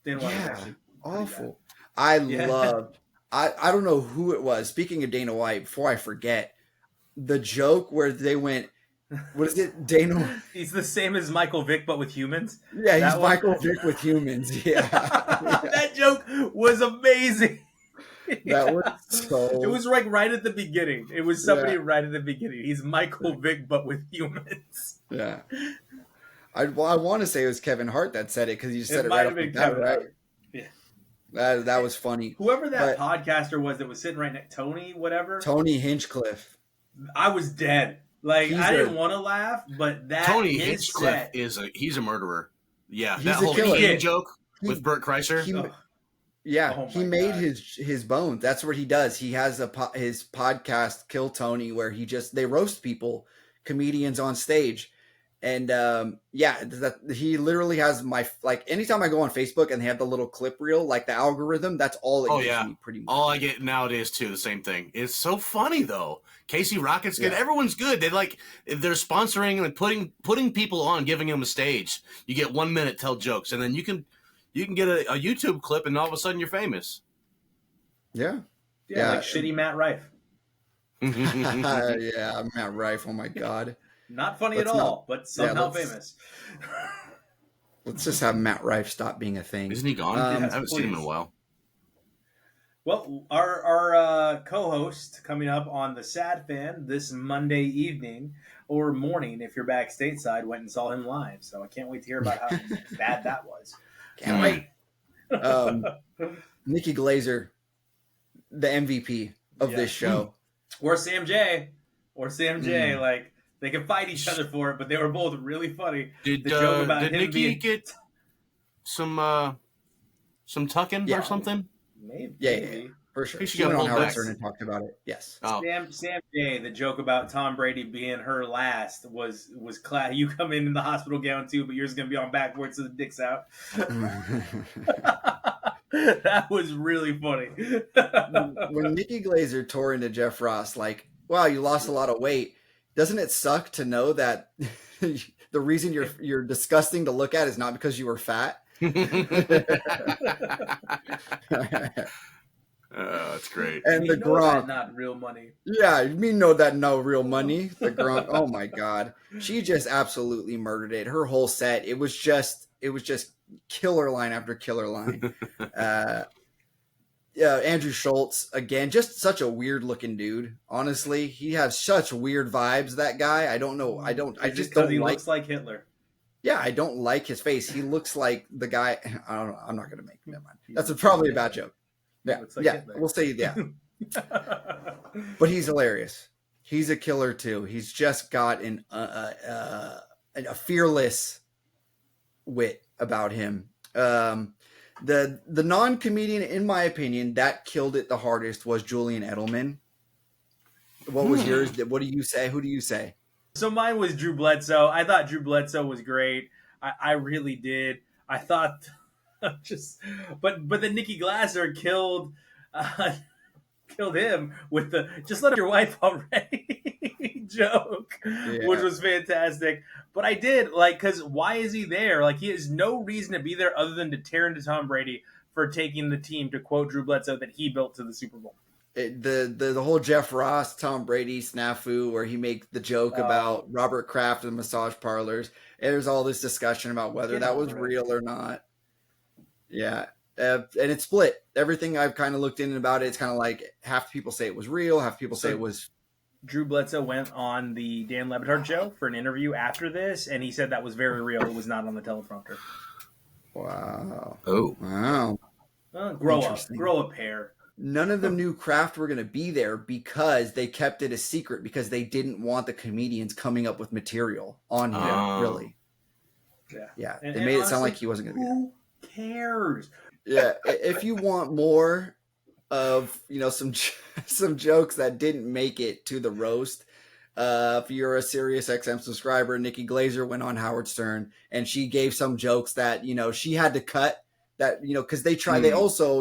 Dana White was actually awful. Bad. I don't know who it was. Speaking of Dana White, before I forget, the joke where they went, what is it, Dana? He's the same as Michael Vick, but with humans. Yeah, he's Michael Vick with humans. Yeah. That joke was amazing. That was so. It was like right at the beginning. It was somebody right at the beginning. He's Michael Vick, but with humans. Yeah. I want to say it was Kevin Hart that said it because he just said it right off the bat, right? Yeah. That was funny. Whoever that podcaster was that was sitting right next, Tony Hinchcliffe. I was dead. Like, I didn't want to laugh, but that Tony Hinchcliffe he's a murderer. Yeah, he's that whole killer. joke with Burt Kreischer. He made his bones. That's what he does. He has his podcast, Kill Tony, where they roast people, comedians on stage. And he literally has anytime I go on Facebook and they have the little clip reel, like the algorithm, that's all it gives me pretty much. All I get nowadays too, the same thing. It's so funny though. Casey Rocket's good. Everyone's good. They're sponsoring and putting people on, giving them a stage. You get 1 minute, tell jokes, and then you can get a YouTube clip and all of a sudden you're famous. Yeah, like shitty Matt Rife. Yeah, Matt Rife. Oh my God. Not funny at all, but somehow famous. Let's just have Matt Rife stop being a thing. Isn't he gone? I haven't seen him in a while. Well, our co-host coming up on the Sad Fan this Monday evening or morning, if you're back stateside, went and saw him live. So I can't wait to hear about how bad that was. Can't wait. Nikki Glazer, the MVP of this show. Or Sam J. Like, They can fight each other for it, but they were both really funny. Did The joke about did him Nikki being get some tucking or something? maybe. Yeah, for sure. He should She get went on hold Howard back. Stern and talked about it. Yes. Oh, Sam J, the joke about Tom Brady being her last was class. You come in the hospital gown too, but yours is gonna be on backwards so the dick's out. That was really funny. When Nikki Glazer tore into Jeff Ross, like, wow, you lost a lot of weight. Doesn't it suck to know that the reason you're disgusting to look at is not because you were fat? That's great. And You the know that Gronk. not real money. Yeah, me know that no real money. The Gronk. Oh my God. She just absolutely murdered it. Her whole set. It was just killer line after killer line. Yeah, Andrew Schultz again, just such a weird looking dude. Honestly, he has such weird vibes. That guy, I don't know. I just don't he like. looks like Hitler. Yeah, I don't like his face. He looks like the guy. I don't know. I'm not gonna make that. That's probably a bad joke. Yeah, Looks like yeah. Hitler. We'll say yeah. But he's hilarious. He's a killer too. He's just got a fearless wit about him. The non-comedian, in my opinion, that killed it the hardest was Julian Edelman. What was yours? What do you say? Who do you say? So mine was Drew Bledsoe. I thought Drew Bledsoe was great. I really did. I thought but the Nikki Glaser killed him with the "just let your wife already" joke, which was fantastic. But I did because why is he there? Like, he has no reason to be there other than to tear into Tom Brady for taking the team, to quote Drew Bledsoe, that he built to the Super Bowl. The whole Jeff Ross, Tom Brady snafu where he makes the joke about Robert Kraft and massage parlors. And there's all this discussion about whether that was real or not. Yeah. And it's split. Everything I've kind of looked in about it, it's kind of like half people say it was real, half people say it was. Drew Bledsoe went on the Dan Le Batard show for an interview after this, and he said that was very real. It was not on the teleprompter. Wow. Oh. Wow. Grow a pair. None of them knew Kraft were going to be there because they kept it a secret because they didn't want the comedians coming up with material on him, really. Yeah. They made it sound like he wasn't going to be there. Who cares? Yeah. If you want more of, some jokes that didn't make it to the roast, if you're a Sirius XM subscriber, Nikki Glazer went on Howard Stern and she gave some jokes that, she had to cut. That, because they tried,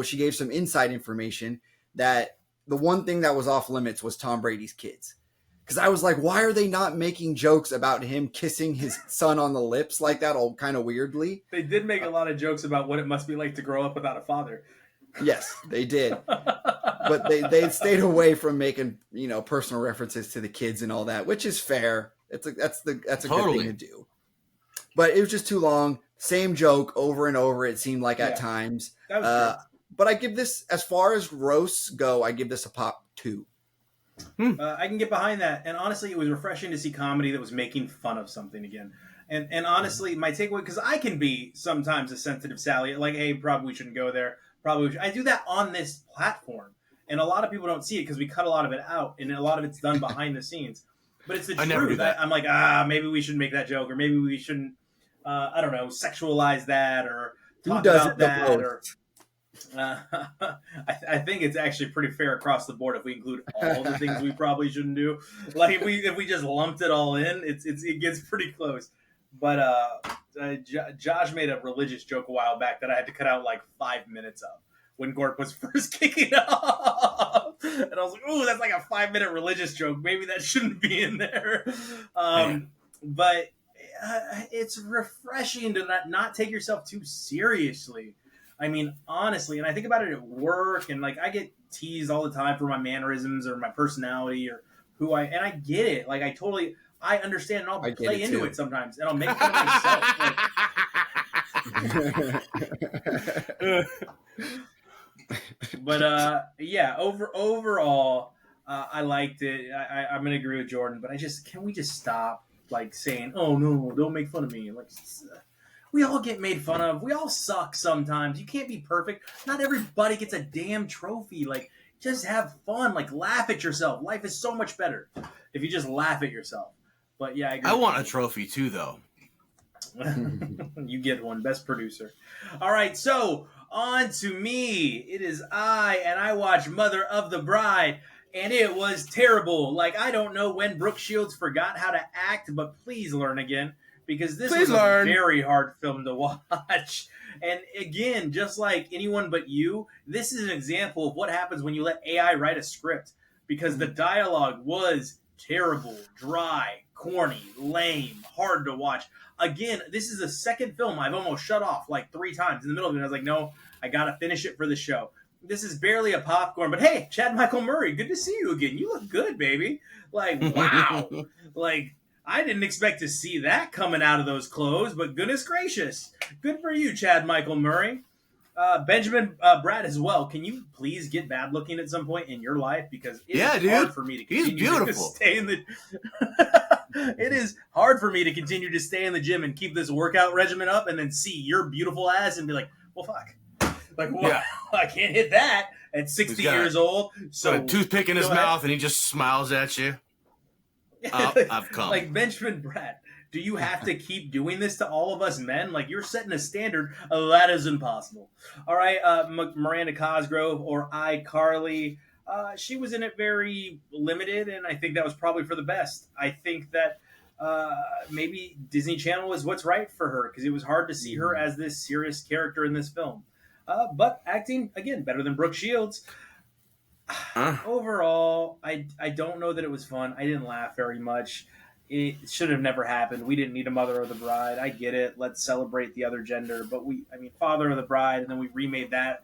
she gave some inside information that the one thing that was off limits was Tom Brady's kids. Because I was like, why are they not making jokes about him kissing his son on the lips like that, all kind of weirdly? They did make a lot of jokes about what it must be like to grow up without a father. Yes, they did. But they stayed away from making, personal references to the kids and all that, which is fair. That's a good thing to do. But it was just too long. Same joke over and over, it seemed like at times. That was but I give this, as far as roasts go, I give this a pop 2. I can get behind that. And honestly, it was refreshing to see comedy that was making fun of something again. And honestly, my takeaway, because I can be sometimes a sensitive Sally, like, hey, probably shouldn't go there. I do that on this platform. And a lot of people don't see it because we cut a lot of it out. And a lot of it's done behind the scenes. But it's the truth. Never do that. I'm like, maybe we shouldn't make that joke. Or maybe we shouldn't, I don't know, sexualize that or talk about that. Or I think it's actually pretty fair across the board if we include all the things we probably shouldn't do. Like if we just lumped it all in, it gets pretty close. But Josh made a religious joke a while back that I had to cut out like 5 minutes of when Gort was first kicking off. And I was like, ooh, that's like a 5-minute religious joke. Maybe that shouldn't be in there. But it's refreshing to not take yourself too seriously. I mean, honestly, and I think about it at work, and like I get teased all the time for my mannerisms or my personality or and I get it. Like I understand, and I'll play into it sometimes, and I'll make fun of myself. But overall, I liked it. I'm gonna agree with Jordan, but can we just stop like saying, "Oh no, don't make fun of me"? Like, we all get made fun of. We all suck sometimes. You can't be perfect. Not everybody gets a damn trophy. Like, just have fun. Like, laugh at yourself. Life is so much better if you just laugh at yourself. But yeah, I agree. I want a trophy too, though. You get one, best producer. All right, so on to me. It is and I watched Mother of the Bride, and it was terrible. Like, I don't know when Brooke Shields forgot how to act, but please learn again, because this was a very hard film to watch. And again, just like Anyone But You, this is an example of what happens when you let AI write a script, because the dialogue was terrible, dry, corny, lame, hard to watch. Again, this is the second film I've almost shut off like 3 times in the middle of it. I was like, no, I gotta finish it for the show. This is barely a popcorn, but hey, Chad Michael Murray, good to see you again. You look good, baby. Like, wow. Like, I didn't expect to see that coming out of those clothes, but goodness gracious. Good for you, Chad Michael Murray. Benjamin Bratt as well. Can you please get bad looking at some point in your life? Because it is hard for me to continue to stay in the... It is hard for me to continue to stay in the gym and keep this workout regimen up and then see your beautiful ass and be like, well, fuck. Like, well, yeah. I can't hit that at 60 years old. So a toothpick in his mouth and he just smiles at you. I've come. Like, Benjamin Bratt, do you have to keep doing this to all of us men? Like, you're setting a standard. That is impossible. All right, Miranda Cosgrove or iCarly. She was in it very limited, and I think that was probably for the best. I think that maybe Disney Channel was what's right for her, because it was hard to see her as this serious character in this film. But acting, again, better than Brooke Shields. Overall, I don't know that it was fun. I didn't laugh very much. It should have never happened. We didn't need a Mother of the Bride. I get it. Let's celebrate the other gender. But Father of the Bride, and then we remade that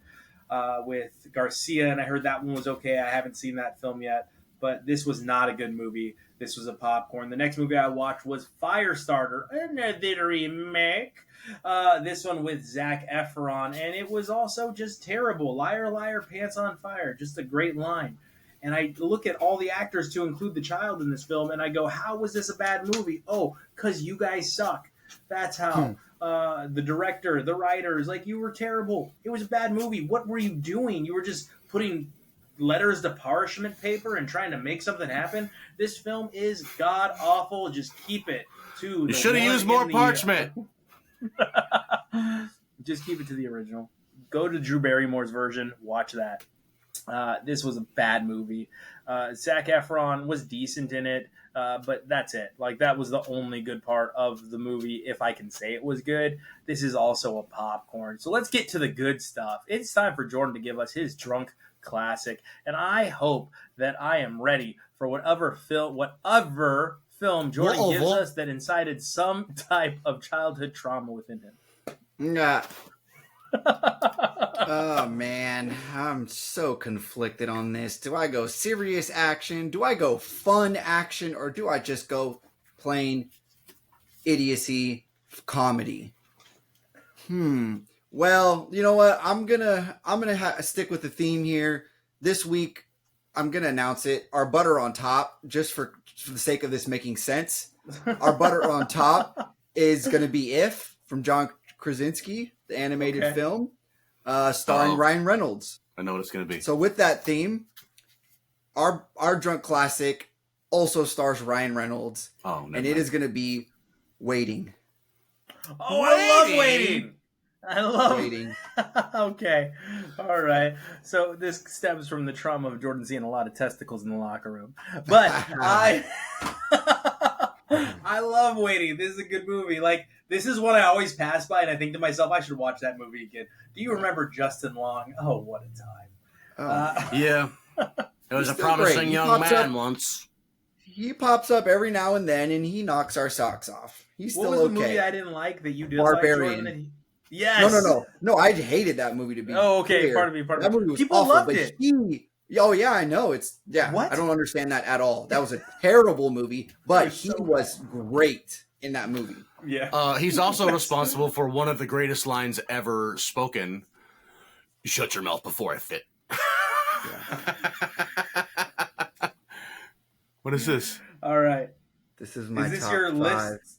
with Garcia, and I heard that one was okay. I haven't seen that film yet, but this was not a good movie. This was a popcorn. The next movie I watched was Firestarter, another remake. This one with Zac Efron, and it was also just terrible. Liar, liar, pants on fire. Just a great line. And I look at all the actors to include the child in this film, and I go, how was this a bad movie? Oh, because you guys suck. That's how. The director, the writers, like, you were terrible. It was a bad movie. What were you doing? You were just putting letters to parchment paper and trying to make something happen. This film is god awful. Just keep it to. You should have used more parchment. Just keep it to the original. Go to Drew Barrymore's version. Watch that. This was a bad movie. Zac Efron was decent in it, but that's it. Like, that was the only good part of the movie, if I can say it was good. This is also a popcorn. So let's get to the good stuff. It's time for Jordan to give us his drunk classic, and I hope that I am ready for whatever film Jordan gives us that incited some type of childhood trauma within him. Yeah. Oh man, I'm so conflicted on this. Do I go serious action? Do I go fun action? Or do I just go plain idiocy comedy? Well, you know what? I'm gonna stick with the theme here. This week, I'm gonna announce it. Our butter on top, just for the sake of this making sense. Our butter on top is gonna be If from John Krasinski, the animated film, starring Ryan Reynolds. I know what it's going to be. So with that theme, our drunk classic also stars Ryan Reynolds, and it is going to be Waiting. Oh, I love Waiting. I love Waiting. Okay, all right. So this stems from the trauma of Jordan seeing a lot of testicles in the locker room, but I love Waiting. This is a good movie. Like, this is one I always pass by, and I think to myself, I should watch that movie again. Do you remember Justin Long? Oh, what a time. Yeah. It was a promising young man once. He pops up every now and then, and he knocks our socks off. He's still okay. What was the movie I didn't like that you did Barbarian. like? Yes. No, I hated that movie to be clear. Pardon me. That movie was People awful, loved it. Oh, yeah, I know. What? I don't understand that at all. That was a terrible movie, but he was great in that movie. Yeah. He's also responsible for one of the greatest lines ever spoken. Shut your mouth before I fit. What is this? All right. This is my top your 5 list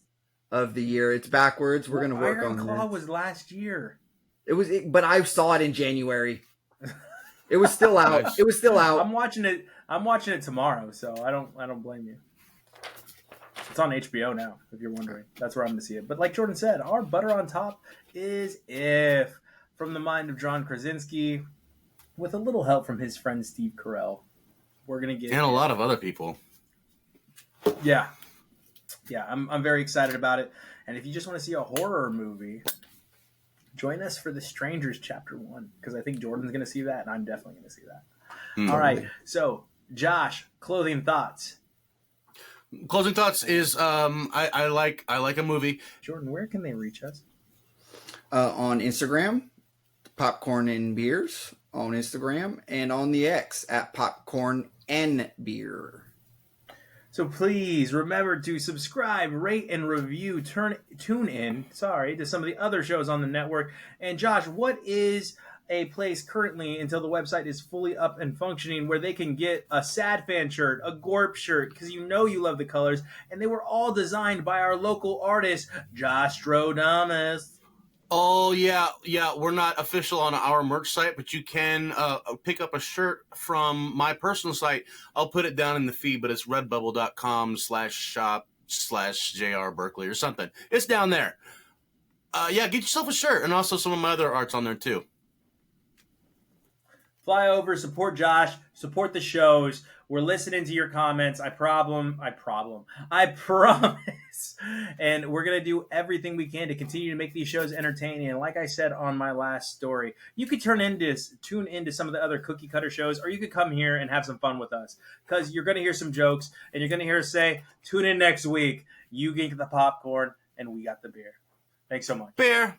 of the year. It's backwards. We're going to work on this. Iron Claw was last year. But I saw it in January. It was still out. It was still out. I'm watching it tomorrow, so I don't blame you. It's on HBO now, if you're wondering. That's where I'm going to see it. But like Jordan said, our butter on top is If, from the mind of John Krasinski, with a little help from his friend Steve Carell. We're going to get... And a lot of other people. Yeah. Yeah, I'm very excited about it. And if you just want to see a horror movie, join us for The Strangers Chapter 1, because I think Jordan's going to see that, and I'm definitely going to see that. All right, so Josh, clothing thoughts. Closing thoughts is I like a movie. Jordan, where can they reach us? On Instagram, Popcorn and Beers on Instagram, and on the X at Popcorn and Beer. So please remember to subscribe, rate, and review. Tune in to some of the other shows on the network. And Josh, what is a place currently until the website is fully up and functioning where they can get a Sad Fan shirt, a Gorp shirt, because you know you love the colors, and they were all designed by our local artist, Josh Strodamus. Oh, yeah. We're not official on our merch site, but you can pick up a shirt from my personal site. I'll put it down in the feed, but it's redbubble.com/shop/JR Berkeley or something. It's down there. Get yourself a shirt, and also some of my other art's on there, too. Fly over, support Josh, support the shows. We're listening to your comments. I promise. And we're going to do everything we can to continue to make these shows entertaining. And like I said on my last story, you could tune into some of the other cookie cutter shows, or you could come here and have some fun with us, because you're going to hear some jokes, and you're going to hear us say, tune in next week. You get the popcorn, and we got the beer. Thanks so much. Beer.